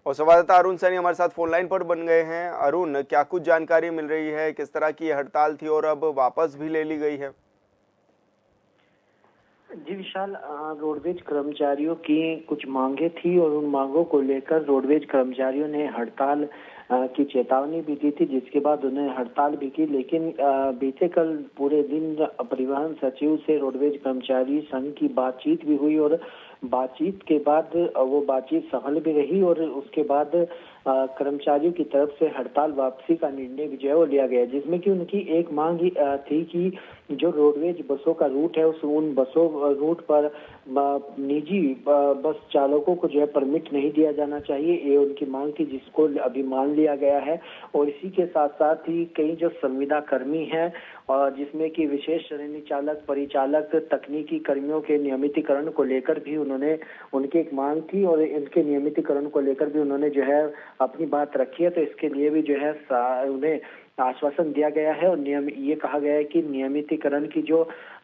और संवाददाता अरुण सैनी हमारे साथ फोन लाइन पर बन गए हैं। अरुण, क्या कुछ जानकारी मिल रही है, किस तरह की हड़ताल थी और अब वापस भी ले ली गई है? जी विशाल, रोडवेज कर्मचारियों की कुछ मांगे थी और उन मांगों को लेकर रोडवेज कर्मचारियों ने हड़ताल की चेतावनी भी दी थी, जिसके बाद उन्होंने हड़ताल भी की। लेकिन बीते कल पूरे दिन परिवहन सचिव से रोडवेज कर्मचारी संघ की बातचीत भी हुई और बातचीत के बाद वो बातचीत सफल भी रही और उसके बाद कर्मचारियों की तरफ से हड़ताल वापसी का निर्णय भी जो है वो लिया गया, जिसमें कि उनकी एक मांग थी कि जो रोडवेज बसों का रूट है उन बसों रूट पर निजी बस चालकों को जो है परमिट नहीं दिया जाना चाहिए। ये उनकी मांग थी, जिसको अभी मान लिया गया है। और इसी के साथ साथ ही कई जो संविदा कर्मी हैं और जिसमें कि विशेष श्रेणी चालक, परिचालक, तकनीकी कर्मियों के नियमितीकरण को लेकर भी उन्होंने उनकी एक मांग थी और इनके नियमितीकरण को लेकर भी उन्होंने जो है अपनी बात रखी है। तो इसके लिए भी जो है उन्हें आश्वासन दिया गया है और नियम ये कहा गया है कि नियमितीकरण की जो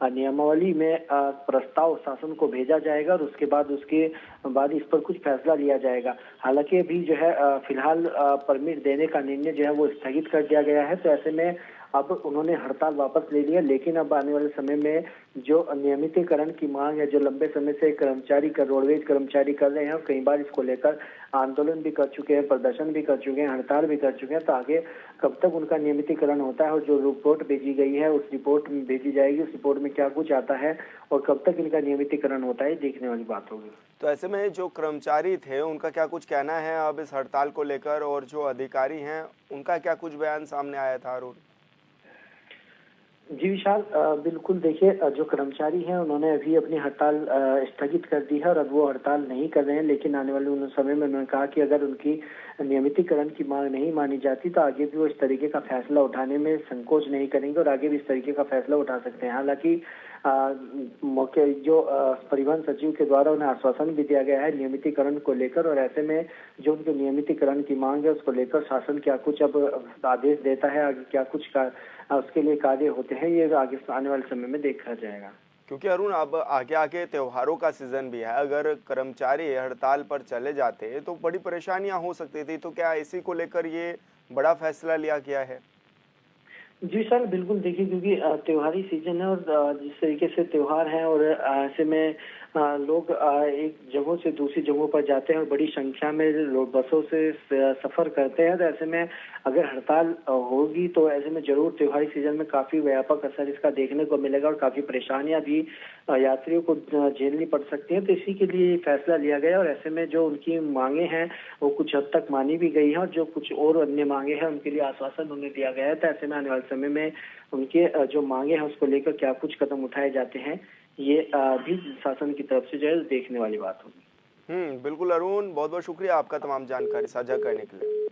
नियमावली में प्रस्ताव शासन को भेजा जाएगा और उसके बाद इस पर कुछ फैसला लिया जाएगा। हालांकि अभी जो है फिलहाल परमिट देने का निर्णय जो है वो स्थगित कर दिया गया है। तो ऐसे में अब उन्होंने हड़ताल वापस ले लिया, लेकिन अब आने वाले समय में जो नियमितीकरण की मांग है, जो लंबे समय से रोडवेज कर्मचारी कर रहे हैं और कई बार इसको लेकर आंदोलन भी कर चुके हैं, प्रदर्शन भी कर चुके हैं, हड़ताल भी कर चुके हैं। तो आगे कब तक उनका नियमितीकरण होता है और जो रिपोर्ट भेजी गई है उस रिपोर्ट में भेजी जाएगी, उस रिपोर्ट में क्या कुछ आता है और कब तक इनका नियमितीकरण होता है, देखने वाली बात होगी। तो ऐसे में जो कर्मचारी थे उनका क्या कुछ कहना है अब इस हड़ताल को लेकर, और जो अधिकारी हैं उनका क्या कुछ बयान सामने आया था अरुण? जी विशाल, बिल्कुल देखिए, जो कर्मचारी हैं उन्होंने अभी अपनी हड़ताल स्थगित कर दी है और अब वो हड़ताल नहीं कर रहे हैं। लेकिन आने वाले उन समय में उन्होंने कहा कि अगर उनकी नियमितीकरण की मांग नहीं मानी जाती तो आगे भी वो इस तरीके का फैसला उठाने में संकोच नहीं करेंगे और आगे भी इस तरीके का फैसला उठा सकते हैं। हालांकि मौके जो परिवहन सचिव के द्वारा उन्हें आश्वासन भी दिया गया है नियमितीकरण को लेकर, और ऐसे में जो उनके नियमितीकरण की मांग है उसको लेकर शासन क्या कुछ अब आदेश देता है, आगे क्या कुछ उसके लिए कार्य होते हैं, ये आगे आने वाले समय में देखा जाएगा। क्योंकि अरुण अब आगे आगे त्योहारों का सीजन भी है, अगर कर्मचारी हड़ताल पर चले जाते तो बड़ी परेशानियां हो सकती थी। तो क्या इसी को लेकर ये बड़ा फैसला लिया गया है? जी सर, बिल्कुल देखिए, क्योंकि त्योहारी सीजन है और जिस तरीके से त्योहार है और ऐसे में लोग एक जगहों से दूसरी जगहों पर जाते हैं और बड़ी संख्या में लोग बसों से सफर करते हैं। तो ऐसे में अगर हड़ताल होगी तो ऐसे में जरूर त्योहारी सीजन में काफी व्यापक असर इसका देखने को मिलेगा और काफी परेशानियां भी यात्रियों को झेलनी पड़ सकती हैं। तो इसी के लिए ये फैसला लिया गया और ऐसे में जो उनकी मांगे हैं वो कुछ हद तक मानी भी गई है और जो कुछ और अन्य मांगे हैं उनके लिए आश्वासन उन्हें दिया गया है। तो ऐसे में आने वाले समय में उनके जो मांगे हैं उसको लेकर क्या कुछ कदम उठाए जाते हैं, ये भी शासन की तरफ से जो है देखने वाली बात होगी। बिल्कुल अरुण, बहुत बहुत शुक्रिया आपका तमाम जानकारी साझा करने के लिए।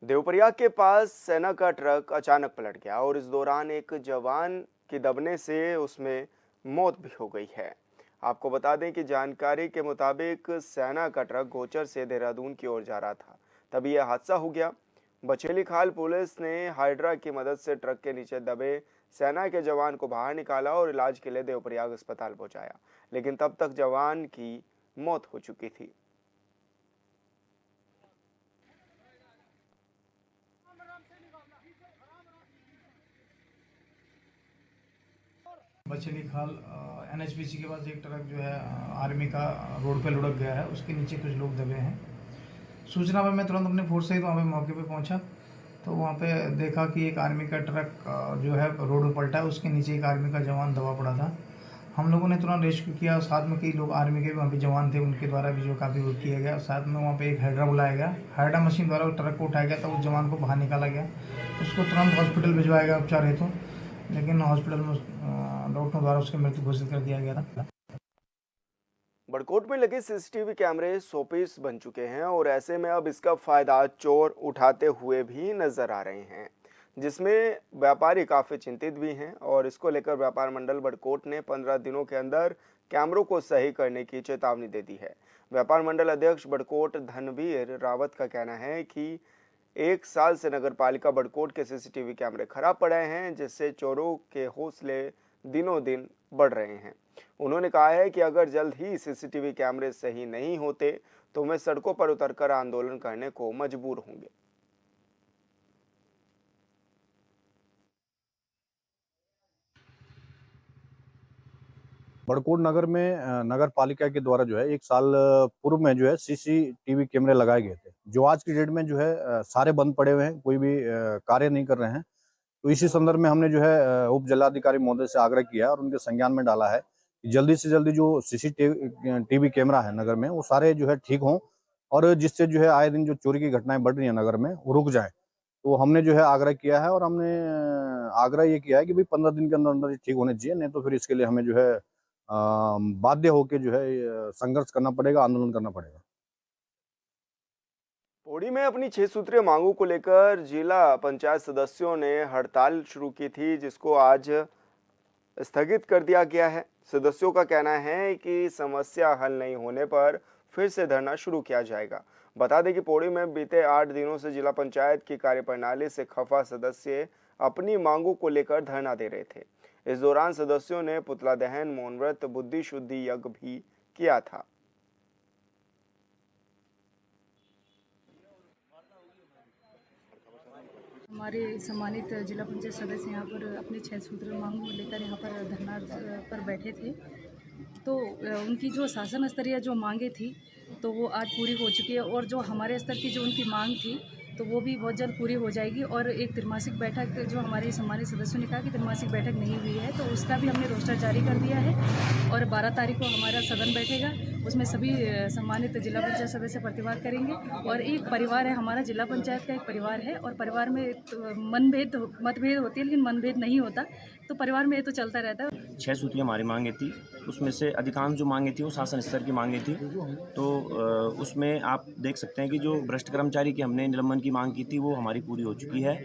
देवप्रयाग के पास सेना का ट्रक अचानक पलट गया और इस दौरान एक जवान की दबने से उसमें मौत भी हो गई है। आपको बता दें कि जानकारी के मुताबिक सेना का ट्रक गोचर से देहरादून की ओर जा रहा था, तभी यह हादसा हो गया। बचेली खाल पुलिस ने हाइड्रा की मदद से ट्रक के नीचे दबे सेना के जवान को बाहर निकाला और इलाज के लिए देवप्रयाग अस्पताल पहुंचाया, लेकिन तब तक जवान की मौत हो चुकी थी। बचेली खाल एनएचपीसी के पास एक ट्रक जो है आर्मी का रोड पे लुढ़क गया है, उसके नीचे कुछ लोग दबे हैं। सूचना पर मैं तुरंत अपने फोर्स से ही वहाँ पे मौके पे पहुँचा, तो वहाँ पे देखा कि एक आर्मी का ट्रक जो है रोड पर पलटा है, उसके नीचे एक आर्मी का जवान दबा पड़ा था। हम लोगों ने तुरंत रेस्क्यू किया और साथ में कई लोग आर्मी के वहाँ पे जवान थे, उनके द्वारा भी जो काफ़ी वो किया गया। साथ में वहाँ पे एक हाइड्रा बुलाया गया, हाइड्रा मशीन द्वारा वो ट्रक को उठाया गया, तो उस जवान को बाहर निकाला गया, उसको तुरंत हॉस्पिटल भिजवाया गया उपचार हेतु, लेकिन हॉस्पिटल में डॉक्टरों द्वारा उसकी मृत्यु घोषित कर दिया गया था। बड़कोट में लगे सीसीटीवी कैमरे 100 पीस बन चुके हैं और ऐसे में अब इसका फायदा चोर उठाते हुए भी नजर आ रहे हैं, जिसमें व्यापारी काफी चिंतित भी हैं। और इसको लेकर व्यापार मंडल बड़कोट ने 15 दिनों के अंदर कैमरों को सही करने की चेतावनी दे दी है। व्यापार मंडल अध्यक्ष बड़कोट धनवीर रावत का कहना है कि 1 साल से नगर पालिका बड़कोट के सीसीटीवी कैमरे खराब पड़े हैं, जिससे चोरों के हौसले दिनों दिन बढ़ रहे हैं। उन्होंने कहा है कि अगर जल्द ही सीसीटीवी कैमरे सही नहीं होते तो वे सड़कों पर उतरकर आंदोलन करने को मजबूर होंगे। बड़कोट नगर में नगर पालिका के द्वारा जो है 1 साल पूर्व में जो है सीसीटीवी कैमरे लगाए गए थे, जो आज की डेट में जो है सारे बंद पड़े हुए हैं, कोई भी कार्य नहीं कर रहे हैं। तो इसी संदर्भ में हमने जो है उप जिलाधिकारी महोदय से आग्रह किया है और उनके संज्ञान में डाला है कि जल्दी से जल्दी जो सीसीटीवी कैमरा है नगर में वो सारे जो है ठीक हों और जिससे जो है आए दिन जो चोरी की घटनाएं बढ़ रही हैं नगर में वो रुक जाए। तो हमने जो है आग्रह किया है और हमने आग्रह ये किया है कि भाई 15 दिन के अंदर अंदर ये ठीक होने चाहिए, नहीं तो फिर इसके लिए हमें जो है बाध्य होकर जो है संघर्ष करना पड़ेगा, आंदोलन करना पड़ेगा। पौड़ी में अपनी 6 सूत्रीय मांगों को लेकर जिला पंचायत सदस्यों ने हड़ताल शुरू की थी, जिसको आज स्थगित कर दिया गया है। सदस्यों का कहना है कि समस्या हल नहीं होने पर फिर से धरना शुरू किया जाएगा। बता दें कि पौड़ी में बीते 8 दिनों से जिला पंचायत की कार्यप्रणाली से खफा सदस्य अपनी मांगों को लेकर धरना दे रहे थे। इस दौरान सदस्यों ने पुतला दहन, मौन व्रत, बुद्धि शुद्धि यज्ञ भी किया था। हमारे सम्मानित जिला पंचायत सदस्य यहाँ पर अपने 6 सूत्रीय मांगों को लेकर यहाँ पर धरना पर बैठे थे। तो उनकी जो शासन स्तरीय जो मांगे थी तो वो आज पूरी हो चुकी है और जो हमारे स्तर की जो उनकी मांग थी तो वो भी बहुत जल्द पूरी हो जाएगी। और एक त्रिमासिक बैठक जो हमारे सम्मानित सदस्यों ने कहा कि त्रिमासिक बैठक नहीं हुई है तो उसका भी हमने रोस्टर जारी कर दिया है और 12 तारीख को हमारा सदन बैठेगा, उसमें सभी सम्मानित जिला पंचायत सदस्य प्रतिवाद करेंगे। और एक परिवार है, हमारा जिला पंचायत का एक परिवार है और परिवार में मतभेद होती है लेकिन मनभेद नहीं होता, तो परिवार में ये तो चलता रहता है। 6 सूत्रीय हमारी मांगे थी, उसमें से अधिकांश जो मांगे थी वो शासन स्तर की मांगे थी। तो उसमें आप देख सकते हैं कि जो भ्रष्ट कर्मचारी की हमने निलंबन की मांग की थी वो हमारी पूरी हो चुकी है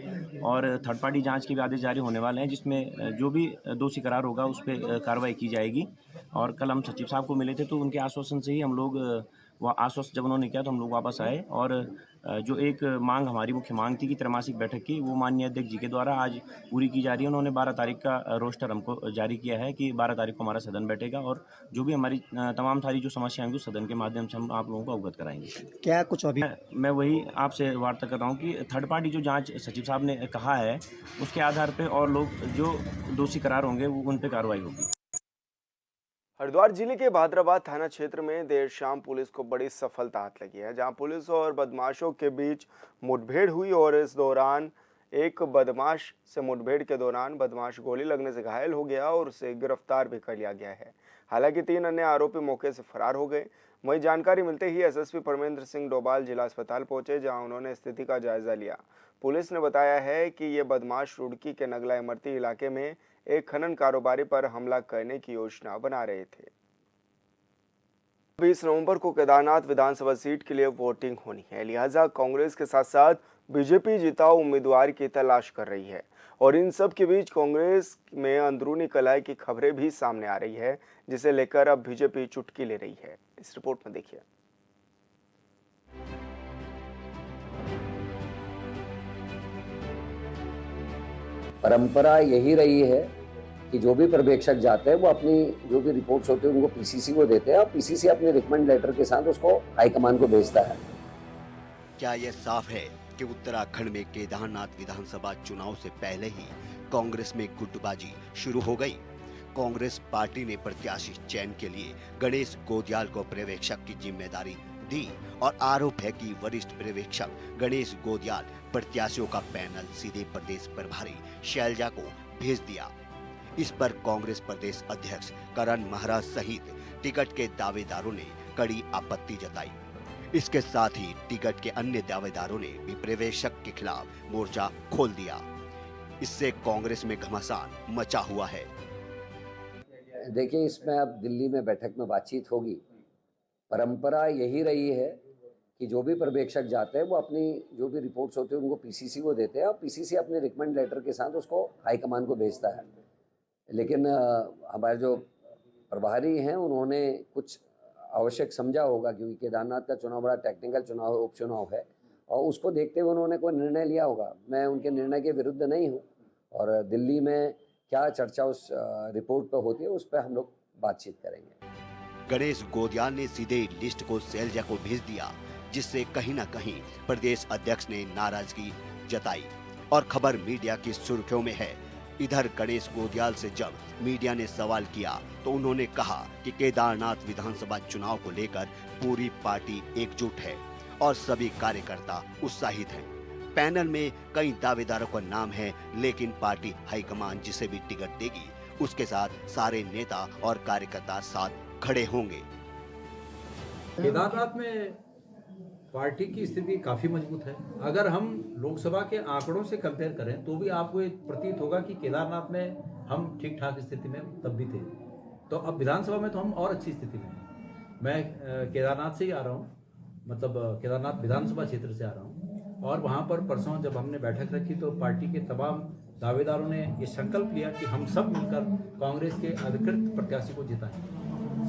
और थर्ड पार्टी जांच के भी आदेश जारी होने वाले हैं, जिसमें जो भी दोषी करार होगा उस पर कार्रवाई की जाएगी। और कल हम सचिव साहब को मिले थे तो उनके आश्वासन से ही हम लोग वह आश्वासन जब उन्होंने किया तो हम लोग वापस आए। और जो एक मांग हमारी मुख्य मांग थी कि त्रैमासिक बैठक की, वो माननीय अध्यक्ष जी के द्वारा आज पूरी की जा रही है। उन्होंने 12 तारीख का रोस्टर हमको जारी किया है कि 12 तारीख को हमारा सदन बैठेगा और जो भी हमारी तमाम सारी जो समस्याएं होंगी सदन के माध्यम से हम आप लोगों को अवगत कराएंगे। क्या कुछ अभी मैं वही आपसे वार्ता कर रहा हूँ कि थर्ड पार्टी जो जांच सचिव साहब ने कहा है उसके आधार पर और लोग जो दोषी करार होंगे वो उन पर कार्रवाई होगी। हरिद्वार जिले के भादराबाद थाना क्षेत्र में देर शाम पुलिस को बड़ी सफलता हाथ लगी है, जहां पुलिस और बदमाशों के बीच मुठभेड़ हुई और इस दौरान एक बदमाश से मुठभेड़ के दौरान बदमाश गोली लगने से घायल हो गया और उसे गिरफ्तार भी कर लिया गया है। हालांकि 3 अन्य आरोपी मौके से फरार हो गए। वहीं जानकारी मिलते ही एसएसपी परमेंद्र सिंह डोभाल जिला अस्पताल पहुंचे, जहां उन्होंने स्थिति का जायजा लिया। पुलिस ने बताया है कि ये बदमाश रुड़की के नगला इमरती इलाके में एक खनन कारोबारी पर हमला करने की योजना बना रहे थे। 20 नवंबर को केदारनाथ विधानसभा सीट के लिए वोटिंग होनी है, लिहाजा कांग्रेस के साथ साथ बीजेपी जिताऊ उम्मीदवार की तलाश कर रही है। और इन सब के बीच कांग्रेस में अंदरूनी कलह की खबरें भी सामने आ रही है, जिसे लेकर अब बीजेपी चुटकी ले रही है। इस रिपोर्ट में देखिए। परंपरा यही रही है कि जो भी पर्यवेक्षक जाते हैं वो अपनी जो भी रिपोर्ट्स होती है उनको पीसीसी को देते हैं और पीसीसी अपने रिकमेंड लेटर के साथ उसको हाईकमान को भेजता है। क्या यह साफ है कि उत्तराखंड में केदारनाथ विधानसभा चुनाव से पहले ही कांग्रेस में गुटबाजी शुरू हो गई? कांग्रेस पार्टी ने प्रत्याशी चयन के लिए गणेश गोदियाल को पर्यवेक्षक की जिम्मेदारी दी और आरोप है कि वरिष्ठ पर्यवेक्षक गणेश गोदियाल प्रत्याशियों का पैनल सीधे प्रदेश प्रभारी शैलजा को भेज दिया। इस पर कांग्रेस प्रदेश अध्यक्ष करण महाराज सहित टिकट के दावेदारों ने कड़ी आपत्ति जताई। इसके साथ ही टिकट के अन्य दावेदारों ने भी पर्यवेक्षक के खिलाफ मोर्चा खोल दिया। इससे कांग्रेस में घमासान मचा हुआ है। देखिए, इसमें अब दिल्ली में बैठक में बातचीत होगी। परंपरा यही रही है कि जो भी पर्यवेक्षक जाते हैं वो अपनी जो भी रिपोर्ट्स होती है उनको पीसीसी को देते हैं और पीसीसी अपने रिकमेंड लेटर के साथ उसको हाईकमान को भेजता है। लेकिन हमारे जो प्रभारी हैं उन्होंने कुछ आवश्यक समझा होगा, क्योंकि केदारनाथ का चुनाव बड़ा टेक्निकल चुनाव है, उपचुनाव है, और उसको देखते हुए उन्होंने कोई निर्णय लिया होगा। मैं उनके निर्णय के विरुद्ध नहीं हूँ और दिल्ली में क्या चर्चा उस रिपोर्ट पर होती है, उस पर हम लोग बातचीत करेंगे। गणेश गोदियाल ने सीधे लिस्ट को शैलजा को भेज दिया, जिससे कहीं न कहीं प्रदेश अध्यक्ष ने नाराजगी जताई और खबर मीडिया की सुर्खियों में है। इधर गणेश गोदियाल से जब मीडिया ने सवाल किया तो उन्होंने कहा कि केदारनाथ विधानसभा चुनाव को लेकर पूरी पार्टी एकजुट है और सभी कार्यकर्ता उत्साहित हैं। पैनल में कई दावेदारों का नाम है, लेकिन पार्टी हाईकमान जिसे भी टिकट देगी उसके साथ सारे नेता और कार्यकर्ता साथ खड़े होंगे। केदारनाथ में पार्टी की स्थिति काफी मजबूत है। अगर हम लोकसभा के आंकड़ों से कंपेयर करें तो भी आपको ये प्रतीत होगा कि केदारनाथ में हम ठीक ठाक स्थिति में तब भी थे, तो अब विधानसभा में तो हम और अच्छी स्थिति में हैं। मैं केदारनाथ से ही आ रहा हूँ, मतलब केदारनाथ विधानसभा क्षेत्र से आ रहा हूँ, और वहाँ पर परसों जब हमने बैठक रखी तो पार्टी के तमाम दावेदारों ने ये संकल्प लिया कि हम सब मिलकर कांग्रेस के अधिकृत प्रत्याशी को जिताएंगे।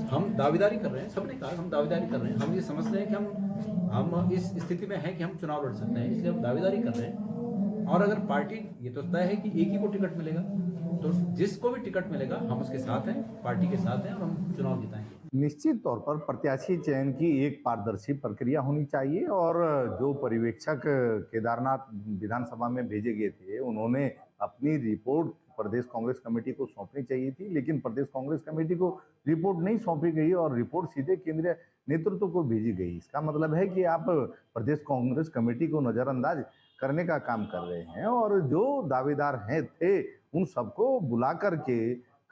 हम दावेदारी कर रहे हैं, सबने कहा हम दावेदारी कर रहे हैं। हम ये समझते हैं कि हम इस स्थिति में हैं कि हम चुनाव लड़ सकते हैं, इसलिए हम दावेदारी कर रहे हैं। और अगर पार्टी ये तो तय है कि एक ही को टिकट मिलेगा, तो जिसको भी टिकट मिलेगा हम उसके साथ हैं, पार्टी के साथ हैं और हम चुनाव जिताएंगे। निश्चित तौर पर प्रत्याशी चयन की एक पारदर्शी प्रक्रिया होनी चाहिए और जो पर्यवेक्षक केदारनाथ विधानसभा में भेजे गए थे उन्होंने अपनी रिपोर्ट प्रदेश कांग्रेस कमेटी को सौंपनी चाहिए थी, लेकिन प्रदेश कांग्रेस कमेटी को रिपोर्ट नहीं सौंपी गई और रिपोर्ट सीधे केंद्रीय नेतृत्व को भेजी गई। इसका मतलब है कि आप प्रदेश कांग्रेस कमेटी को नज़रअंदाज करने का काम कर रहे हैं और जो दावेदार हैं थे उन सबको बुला करके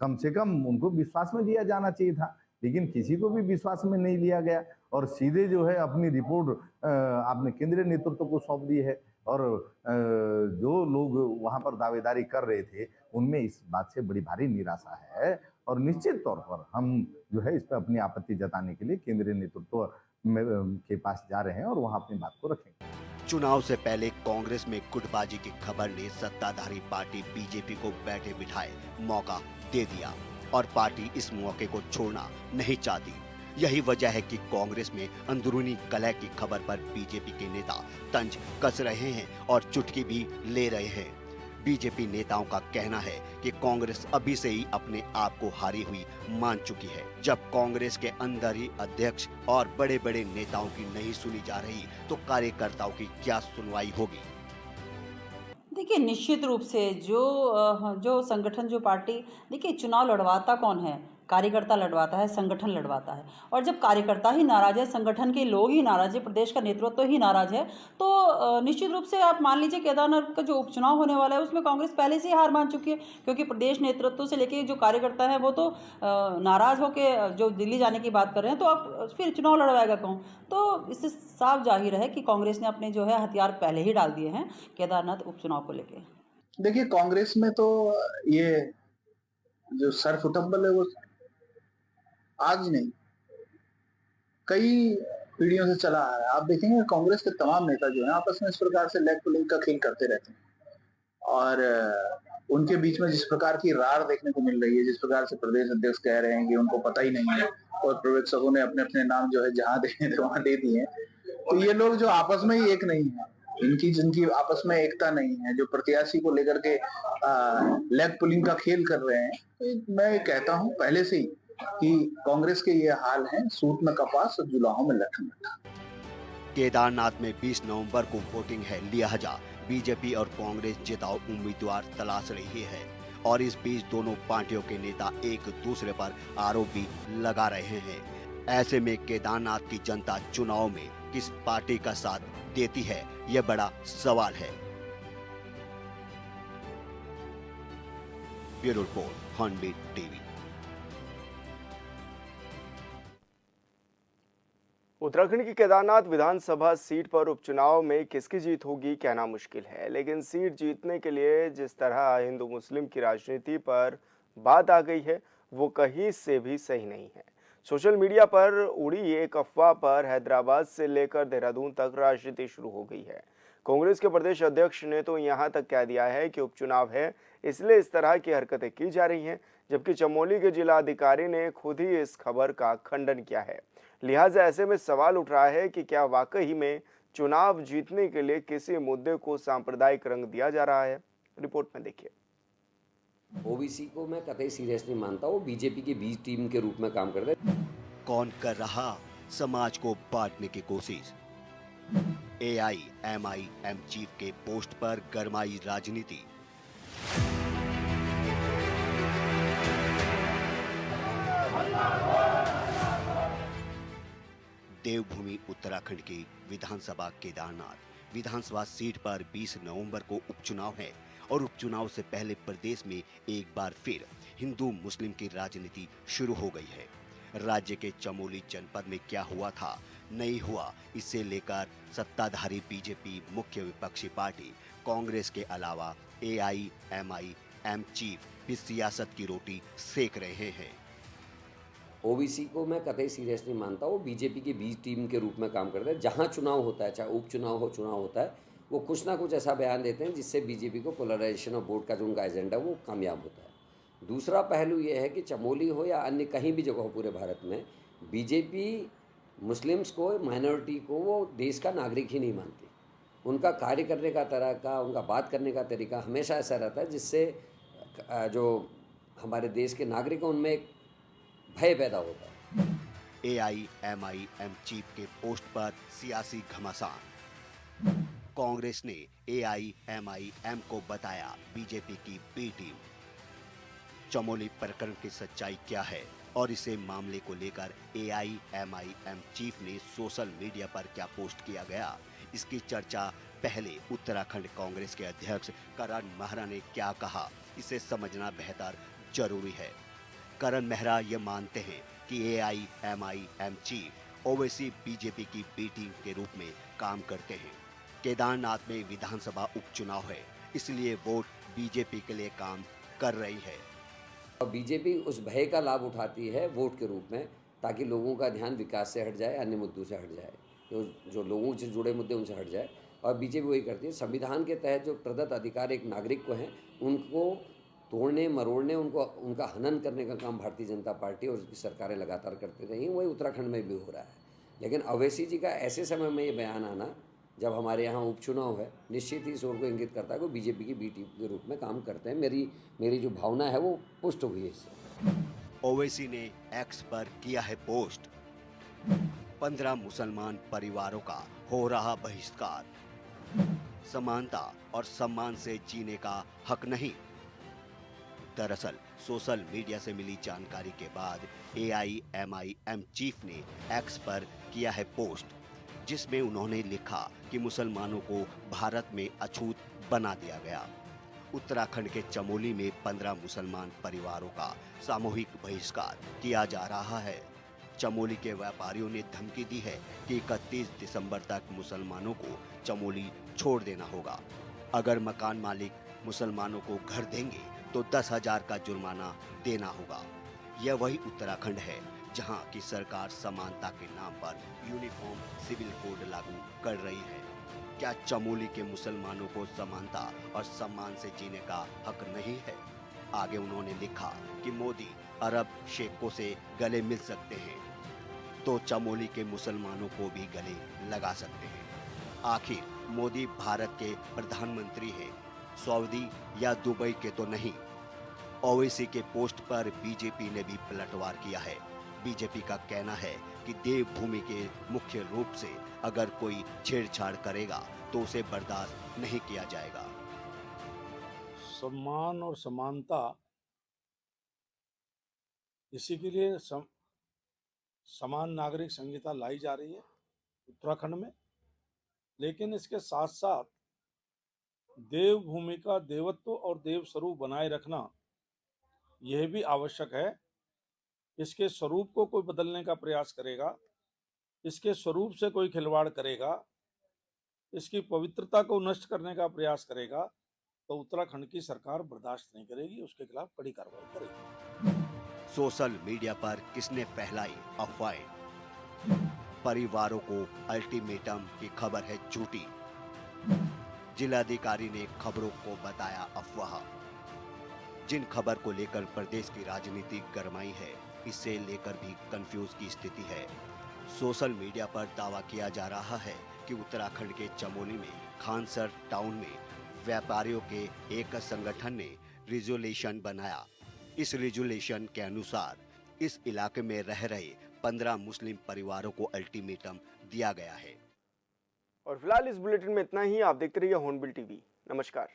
कम से कम उनको विश्वास में लिया जाना चाहिए था, लेकिन किसी को भी विश्वास में नहीं लिया गया और सीधे जो है अपनी रिपोर्ट आपने केंद्रीय नेतृत्व को सौंप दी है। और जो लोग वहां पर दावेदारी कर रहे थे उनमें इस बात से बड़ी भारी निराशा है और निश्चित तौर पर हम जो है इस पर अपनी आपत्ति जताने के लिए केंद्रीय नेतृत्व के पास जा रहे हैं और वहां अपनी बात को रखेंगे। चुनाव से पहले कांग्रेस में गुटबाजी की खबर ने सत्ताधारी पार्टी बीजेपी को बैठे बिठाए मौका दे दिया और पार्टी इस मौके को छोड़ना नहीं चाहती। यही वजह है कि कांग्रेस में अंदरूनी कलह की खबर पर बीजेपी के नेता तंज कस रहे हैं और चुटकी भी ले रहे हैं। बीजेपी नेताओं का कहना है कि कांग्रेस अभी से ही अपने आप को हारी हुई मान चुकी है। जब कांग्रेस के अंदर ही अध्यक्ष और बड़े बड़े नेताओं की नहीं सुनी जा रही तो कार्यकर्ताओं की क्या सुनवाई होगी? देखिए, निश्चित रूप से जो संगठन, जो पार्टी, देखिए चुनाव लड़वाता कौन है? कार्यकर्ता लड़वाता है, संगठन लड़वाता है। और जब कार्यकर्ता ही नाराज है, संगठन के लोग ही नाराज है, प्रदेश का नेतृत्व ही नाराज है, तो निश्चित रूप से आप मान लीजिए केदारनाथ का जो उपचुनाव होने वाला है उसमें कांग्रेस पहले से ही हार मान चुकी है, क्योंकि प्रदेश नेतृत्व से लेके जो कार्यकर्ता है वो तो नाराज होकर जो दिल्ली जाने की बात कर रहे हैं, तो अब फिर चुनाव लड़वाएगा कौन? तो इससे साफ जाहिर है कि कांग्रेस ने अपने जो है हथियार पहले ही डाल दिए हैं केदारनाथ उपचुनाव को लेकर। देखिए, कांग्रेस में तो ये जो सरफुटम्बल है वो आज नहीं, कई पीढ़ियों से चला आ रहा है। आप देखेंगे कांग्रेस के तमाम नेता जो हैं आपस में इस प्रकार से लेग पुलिंग का खेल करते रहते हैं और उनके बीच में जिस प्रकार की रार देखने को मिल रही है, जिस प्रकार से प्रदेश अध्यक्ष कह रहे हैं कि उनको पता ही नहीं है और पर्यवेक्षकों ने अपने अपने नाम जो है जहां देने थे वहां दे दिए, तो ये लोग जो आपस में ही एक नहीं है, जिनकी आपस में एकता नहीं है, जो प्रत्याशी को लेकर के लेग पुलिंग का खेल कर रहे हैं, तो मैं कहता हूं पहले से ही कि कांग्रेस के ये हाल हैं, सूट में कपास और जुलाहों में लठन। केदारनाथ में 20 नवंबर को वोटिंग है, लिहाजा बीजेपी और कांग्रेस जिताऊ उम्मीदवार तलाश रही है और इस बीच दोनों पार्टियों के नेता एक दूसरे पर आरोप भी लगा रहे हैं। ऐसे में केदारनाथ की जनता चुनाव में किस पार्टी का साथ देती है, यह बड़ा सवाल है। Bureau report, Hornbeat TV. Uttarakhand की केदारनाथ विधानसभा सीट पर उपचुनाव में किसकी जीत होगी कहना मुश्किल है, लेकिन सीट जीतने के लिए जिस तरह हिंदू मुस्लिम की राजनीति पर बात आ गई है वो कहीं से भी सही नहीं है। सोशल मीडिया पर उड़ी एक अफवाह पर हैदराबाद से लेकर देहरादून तक राजनीति शुरू हो गई है। कांग्रेस के प्रदेश अध्यक्ष ने तो यहां तक कह दिया है कि उपचुनाव है इसलिए इस तरह की हरकतें की जा रही हैं, जबकि चमोली के जिला अधिकारी ने खुद ही इस खबर का खंडन किया है। लिहाजा ऐसे में सवाल उठ रहा है कि क्या वाकई में चुनाव जीतने के लिए किसी मुद्दे को सांप्रदायिक रंग दिया जा रहा है। रिपोर्ट में देखिए। ओबीसी को मैं कतई सीरियस नहीं मानता, वो बीजेपी की बी टीम के रूप में काम करते हैं। कौन कर रहा समाज को बांटने की कोशिश? AIMIM चीफ के पोस्ट पर गरमाई राजनीति। देवभूमि उत्तराखंड की विधानसभा केदारनाथ विधानसभा सीट पर 20 नवंबर को उपचुनाव है और उपचुनाव से पहले प्रदेश में एक बार फिर हिंदू मुस्लिम की राजनीति शुरू हो गई है। राज्य के चमोली जनपद में क्या हुआ था, नहीं हुआ, इसे लेकर सत्ताधारी बीजेपी मुख्य विपक्षी पार्टी कांग्रेस के अलावा AIMIM चीफ भी सियासत की रोटी सेक रहे हैं। ओबीसी को मैं कतई सीरियस नहीं मानता, वो बीजेपी की बी टीम के रूप में काम करते हैं। जहां चुनाव होता है, चाहे उपचुनाव हो, चुनाव होता है, वो कुछ ना कुछ ऐसा बयान देते हैं जिससे बीजेपी को पोलराइजेशन ऑफ वोट का जो उनका एजेंडा वो कामयाब होता है। दूसरा पहलू ये है कि चमोली हो या अन्य कहीं भी जगह हो पूरे भारत में, बीजेपी मुस्लिम्स को, माइनॉरिटी को वो देश का नागरिक ही नहीं मानती। उनका कार्य करने का तरीका, उनका बात करने का तरीका हमेशा ऐसा रहता है जिससे जो हमारे देश के नागरिक हैं उनमें एक भय पैदा होता है। AIMIM चीफ के पोस्ट पर सियासी घमासान। कांग्रेस ने AIMIM को बताया बीजेपी की बी टीम। चमोली प्रकरण की सच्चाई क्या है और इसे मामले को लेकर AIMIM चीफ ने सोशल मीडिया पर क्या पोस्ट किया गया, इसकी चर्चा पहले उत्तराखंड कांग्रेस के अध्यक्ष करण मेहरा ने क्या कहा, इसे समझना बेहतर जरूरी है। करण मेहरा ये मानते हैं कि AIMIM चीफ ओवैसी बीजेपी की बी टीम के रूप में काम करते हैं। केदारनाथ में विधानसभा उपचुनाव है, इसलिए वोट बीजेपी के लिए काम कर रही है। और बीजेपी उस भय का लाभ उठाती है वोट के रूप में, ताकि लोगों का ध्यान विकास से हट जाए, अन्य मुद्दों से हट जाए, जो लोगों से जुड़े मुद्दे उनसे हट जाए। और बीजेपी वही करती है। संविधान के तहत जो प्रदत्त अधिकार एक नागरिक को हैं, उनको तोड़ने मरोड़ने, उनका हनन करने का काम भारतीय जनता पार्टी और उसकी सरकारें लगातार करती रही। वही उत्तराखंड में भी हो रहा है। लेकिन अवैसी जी का ऐसे समय में ये बयान आना, जब हमारे यहाँ उपचुनाव है, निश्चित ही इस ओर को इंगित करता है कि बीजेपी की बी टीम के रूप में काम करते हैं। मेरी जो भावना है वो पुष्ट हुई है इससे। ओवैसी ने एक्स पर किया है पोस्ट। 15 मुसलमान परिवारों का हो रहा बहिष्कार। समानता और सम्मान से जीने का हक नहीं। दरअसल सोशल मीडिया से मिली जानकारी के बाद AIMIM चीफ ने एक्स पर किया है पोस्ट, जिसमें उन्होंने लिखा कि मुसलमानों को भारत में अछूत बना दिया गया। उत्तराखंड के चमोली में 15 मुसलमान परिवारों का सामूहिक बहिष्कार किया जा रहा है। चमोली के व्यापारियों ने धमकी दी है कि 31 दिसंबर तक मुसलमानों को चमोली छोड़ देना होगा। अगर मकान मालिक मुसलमानों को घर देंगे तो 10,000 का जुर्माना देना होगा। यह वही उत्तराखंड है जहां की सरकार समानता के नाम पर यूनिफॉर्म सिविल कोड लागू कर रही है। क्या चमोली के मुसलमानों को समानता और सम्मान से जीने का हक नहीं है? आगे उन्होंने लिखा कि मोदी अरब शेखों से गले मिल सकते हैं तो चमोली के मुसलमानों को भी गले लगा सकते हैं। आखिर मोदी भारत के प्रधानमंत्री हैं, सऊदी या दुबई के तो नहीं। ओवैसी के पोस्ट पर बीजेपी ने भी पलटवार किया है। बीजेपी का कहना है कि देवभूमि के मुख्य रूप से अगर कोई छेड़छाड़ करेगा तो उसे बर्दाश्त नहीं किया जाएगा। सम्मान और समानता, इसी के लिए समान नागरिक संहिता लाई जा रही है उत्तराखंड में। लेकिन इसके साथ साथ देवभूमि का देवत्व और देव स्वरूप बनाए रखना यह भी आवश्यक है। इसके स्वरूप को कोई बदलने का प्रयास करेगा, इसके स्वरूप से कोई खिलवाड़ करेगा, इसकी पवित्रता को नष्ट करने का प्रयास करेगा तो उत्तराखंड की सरकार बर्दाश्त नहीं करेगी, उसके खिलाफ कड़ी कार्रवाई करेगी। सोशल मीडिया पर किसने फैलाई अफवाहें? परिवारों को अल्टीमेटम की खबर है झूठी। जिलाधिकारी ने खबरों को बताया अफवाह। जिन खबर को लेकर प्रदेश की राजनीति गरमाई है, इसे लेकर भी कंफ्यूज की स्थिति है। सोशल मीडिया पर दावा किया जा रहा है कि उत्तराखंड के चमोली में खानसर टाउन में व्यापारियों के एक संगठन ने रिजोल्यूशन बनाया। इस रिजोल्यूशन के अनुसार इस इलाके में रह रहे 15 मुस्लिम परिवारों को अल्टीमेटम दिया गया है। और फिलहाल इस बुलेटिन में इतना ही। आप देखते रहिए हॉर्नबिल टीवी। नमस्कार।